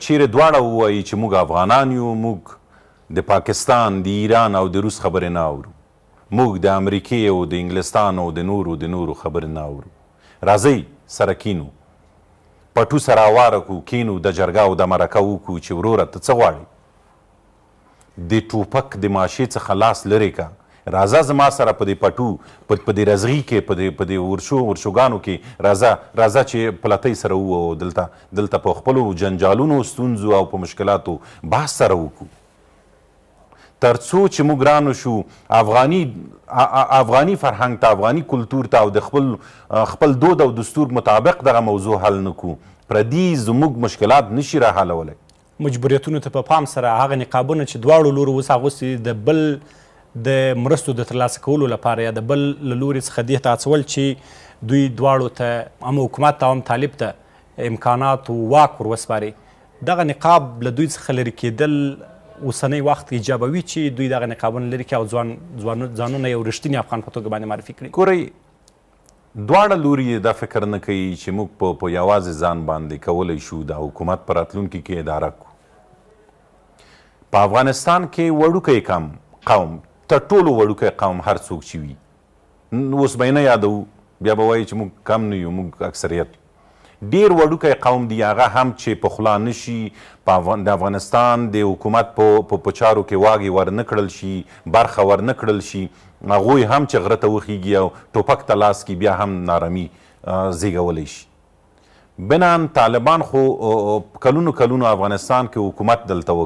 چیرې دواړه ووایي چې موږ افغانان یو، موږ د پاکستان، د ایران او د روس خبرې نه اورو، موږ د امریکې او د انګلستان او د نورو خبرې نه اورو. راځئ سره کینو، پټو سره اواره کړو، کینو د جرګه او د مرکه وکړو چې وروره ته څه غواړې؟ د ټوپک د ماشې څخه لاس لرې که، راځه زما سره په دې پټو په دې رزغي کې په دې ورشوګانو کې راځه چې پلتۍ سره ووهو، دلته په خپلو جنجالونو، ستونزو او په مشکلاتو بحث سره وکړو، تر څو چې موږ رانو شو افغاني فرهنګ ته، افغاني کلتور ته او د خپل دود او دستور مطابق دغه موضوع حل نه کړو، پردي زموږ مشکلات نشي راحلولی. مجبوریتونو ته په پام سره هغه نقابونه چې دواړو لورو اوس اغوستي د بل د مرستو د ترلاسه کولو لپاره یا د بل له لوري څخه دې ته اڅول چې دوی دواړو ته هم حکومت ته هم طالب ته امکانات او واک ور وسپاري، دغه نقاب له دوی څخه لرې کېدل اوسنی وخت ایجابوي چې دوی دغه نقابونه لرې کړي او ځانونه یو رښتیني افغان په توګه باندې معرفي کړي؟ ګورئ، دواړه لوري دا فکر نه کوي چې موږ په یوازې ځان باندې کولی شو د حکومت په راتلونکي کې اداره کړو. په افغانستان کې وړوکی قوم، تر ټولو وړوکی قوم هر څوک چې وي، اوس به یې نه یادوو، بیا به وایي چې موږ کم نه یو، موږ اکثریت ډیر وړوکی قوم دی، هغه هم چې په خوله نشي د افغانستان د حکومت په چارو کې واګې ورنه کړل شي، برخه ورنه کړل شي، هغوی هم چې غره ته وخیږي او ټوپک ته لاس کړي بیا هم نارامي زیږولی شي. بنان طالبان خو کلونو افغانستان کې حکومت دلته